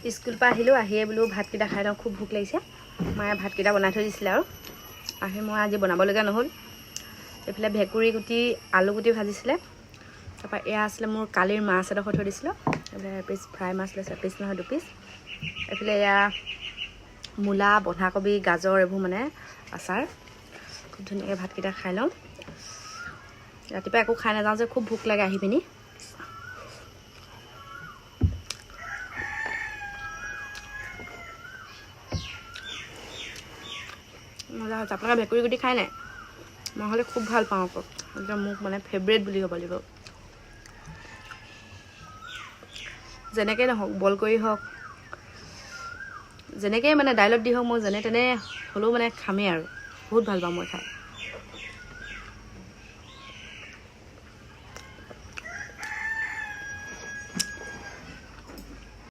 school পৰা আহিলোঁ আহিয়ে বোলো ভাতকেইটা খাই লওঁ খুব ভোক লাগিছে মায়ে ভাতকেইটা বনাই থৈ দিছিলে আৰু আহি মই আজি বনাবলগীয়া নহ'ল এইফালে ভেকুৰী গুটি আলু গুটি ভাজিছিলে তাৰপৰা এয়া আছিলে মোৰ কালিৰ মাছ এডোখৰ থৈ দিছিলোঁ এইফালে এপিচ ফ্ৰাই মাছ লৈছে এপিচ নহয় দুপিচ এইফালে এয়া মূলা বন্ধাকবি গাজৰ এইবোৰ মানে আচাৰ খুব ধুনীয়াকৈ ভাতকেইটা খাই লওঁ ৰাতিপুৱা একো খাই নাযাওঁ যে খুব ভোক লাগে আহি পিনি মজা হৈছে আপোনালোকে ভেকুৰী গুটি খাই নাই মই হ'লে খুব ভাল পাওঁ আকৌ একদম মোক মানে ফেভৰেট বুলি ক'ব লাগিব যেনেকৈ নহওক বইল কৰি হওক যেনেকৈ মানে দাইলত দি হওক মই যেনে তেনে হ'লেও মানে খামেই আৰু বহুত ভাল পাওঁ মই খাই